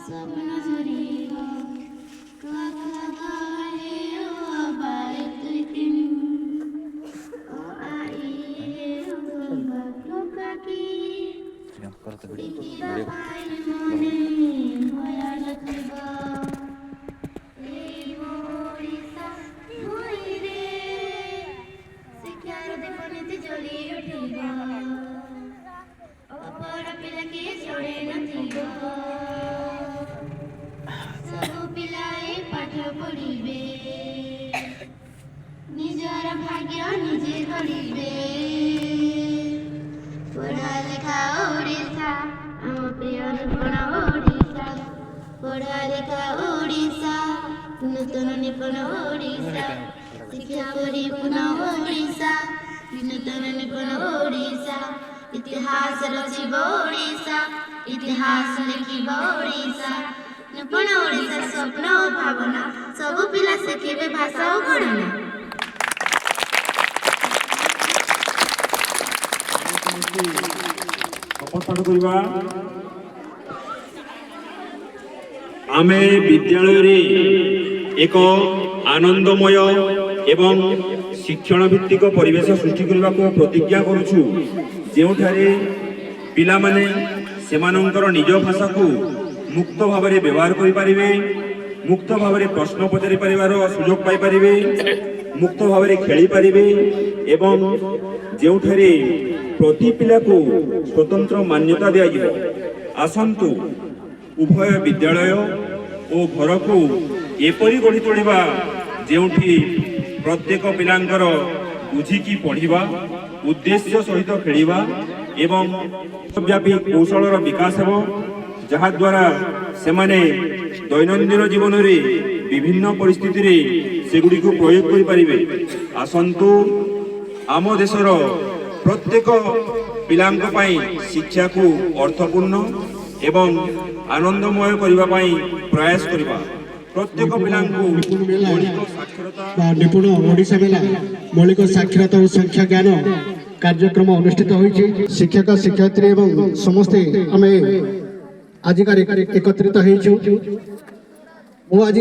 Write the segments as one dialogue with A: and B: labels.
A: स्वप्न झुरिगो गए O by तुई तिन ओ आई ओ बाटो की तिमीरा पाइन मने भया नथिबा ए ओडिसा भुइँरे शिक्षार दीपनीति जली उठिबा ଅପର ପିଲା କିଏ ଛଡ଼େଇ ନଥିବ ସବୁ ପିଲାଏ ପାଠ ପଢ଼ିବେ ନିଜର ଭାଗ୍ୟ ନିଜେ ଗଢ଼ିବେ ପଢ଼ା ଲେଖା ଓଡ଼ିଶା ଆମ ପ୍ରିୟ ନିପୁଣ ଓଡ଼ିଶା ପଢ଼ା ଲେଖା ଓଡ଼ିଶା ନୂତନ ନିପୁଣ ଓଡ଼ିଶା ଶିକ୍ଷା ପରିପୂର୍ଣ୍ଣ ଓଡ଼ିଶା ନୂତନ ନିପୁଣ ଓଡ଼ିଶା इतिहास रचिब ओडिशा इतिहास लिखिब ओडिशा निपुण ओडिशा स्वप्न और भावना सब पिला शिखिबे भाषा और गणना
B: पाठ करबा आमे विद्यालय रे एक आनंदमय एवं शिक्षण भित्तिक परिवेश सृष्टि करने को प्रतिज्ञा करुछु जोठारे पिला माने सेमानंकर निज भाषा को मुक्त भाव में व्यवहार करि परिबे मुक्त भाव में प्रश्न पचारि परिवार सुजोग पाई परिबे मुक्त भाव में खेली परिबे एवं जोठारे प्रति पिला को स्वतंत्र मान्यता दिया जिवो आसंतु उभय विद्यालय और घर को एपरी गढ़ी तोड़िबा जोठी प्रत्येक पिलांकर बुझिकी पढ़िबा उद्देश्य सहित खेलिबा एवं व्यापी कौशलर विकास हो जहा द्वारा सेमाने दैनंदिन जीवन रे विभिन्न परिस्थिति रे सेगुडी को प्रयोग करि परिबे आसंतु आम देशर प्रत्येक पिलांक पई शिक्षा को अर्थपूर्ण एवं आनंदमय करिबा पई प्रयास करिबा प्रत्येक पिलांको मौलिक साक्षरता
C: निपुण ओडिशा मेला मौलिक साक्षरता और संख्या ज्ञान कार्यक्रम अनुष्ठित होइछि शिक्षक शिक्षयित्री एवं समस्ते आमे आजिकार एकत्रित होइछु ओ आज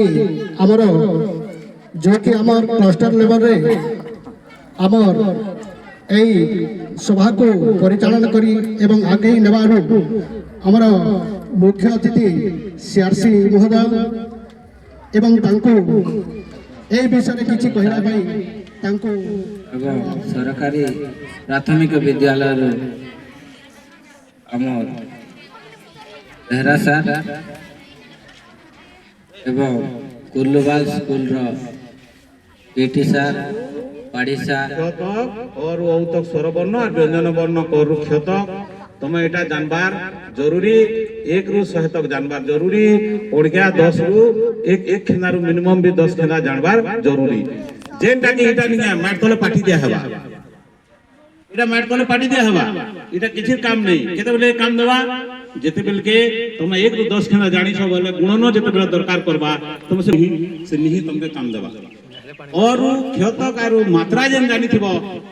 C: हमर जो कि हमर क्लस्टर लेवल रे हमर एई सभा को परिचालन करी एवं आगे नेबारु हमर मुख्य अतिथि सीआरसी महोदय एवं तांको ए विषय किछि कहला भाई तांको
D: सरकारी प्राथमिक विद्यालय आम बेहरा सार एवं कुल्लुबाल स्कूल पीटी सार पाड़ी सार
E: और तक स्वर वर्ण और व्यंजन वर्ण करुक्षत तुम एटा जानबार जरूरी 1 रु 100 तक जानबार जरूरी ओडिया 10 रु एक खेना रु मिनिमम भी 10 खेना जानबार जरूरी जेनटा कि एटा नि मैट तले पाठी दिया हवा एटा मैट तले पाठी दिया हवा एटा किछि काम नहीं केते बेले काम देवा जेते बेल के तुम 1 रु 10 खेना जानि छ बोले गुणन जेते बेले दरकार करबा तुम से नहीं तुमके काम देवा और क्षतक आरो मात्रा जेन जानि थिबो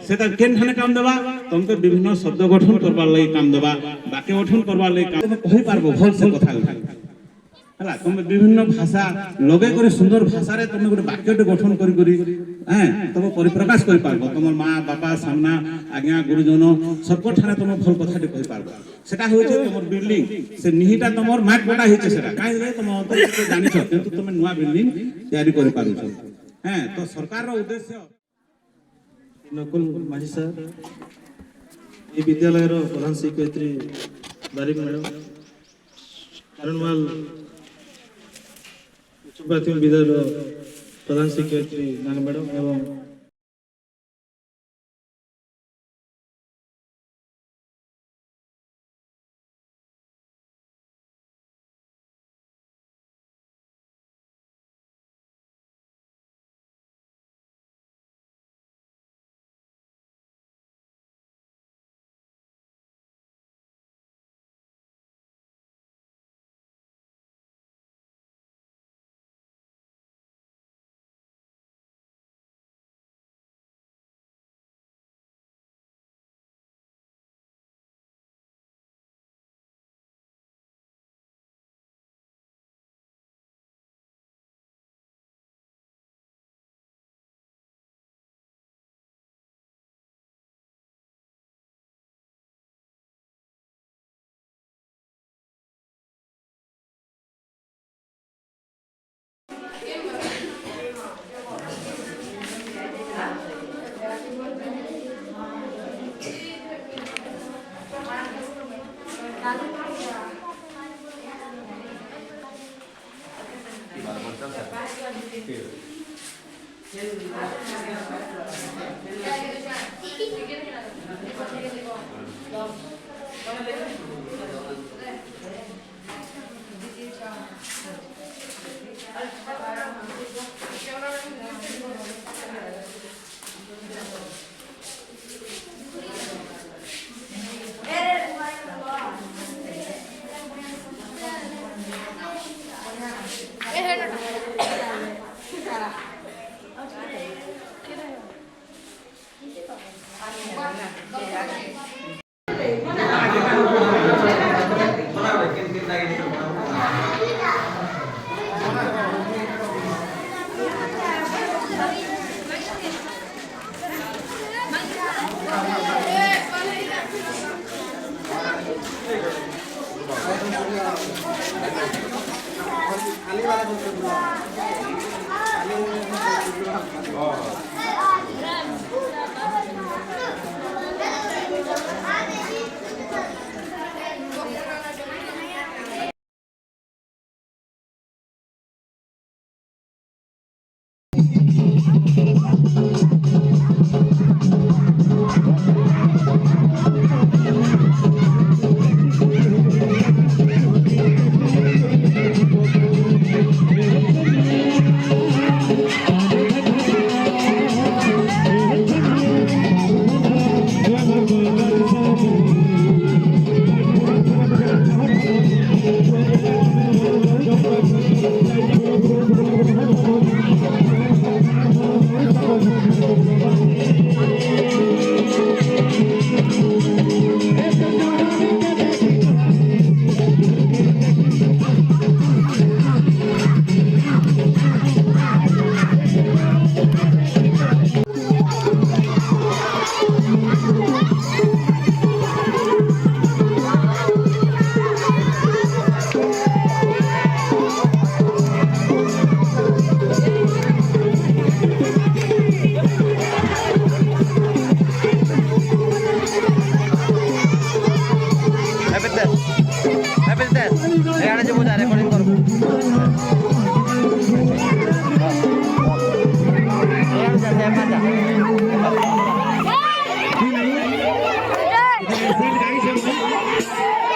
E: सेटा केन थाने काम देबा तुमके विभिन्न शब्द गठन करबा लई काम देबा वाक्य गठन करबा लई काम तुम कहि पारबो भल से कथा हला तुम विभिन्न भाषा लगे करे सुंदर भाषा रे तुम गोटे वाक्य गठन करी हैं तुम परिप्रकाश करि पारबो तुमर मां बापा सामना आज्ञा गुरुजन सब ठाने तुम भल कथा कहि पारबो सेटा होय छै तुमर बिल्डिंग से निहिटा तुमर मैट बटा होय छै सेटा काहे रे तुम अंतर जानि छ किंतु तुम नुवा बिल्डिंग तैयारी करि पारु छ हैं तो सरकार रो उद्देश्य
F: नकुल माझी सर ये विद्यालय रो प्रधान शिक्षयित्री बारिक मैडम करणवाल उच्च प्राथमिक विद्यालय प्रधान शिक्षयित्री नाना मैडम एवं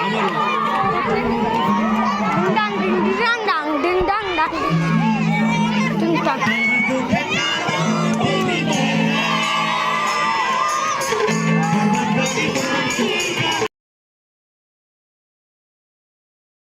B: ଆମର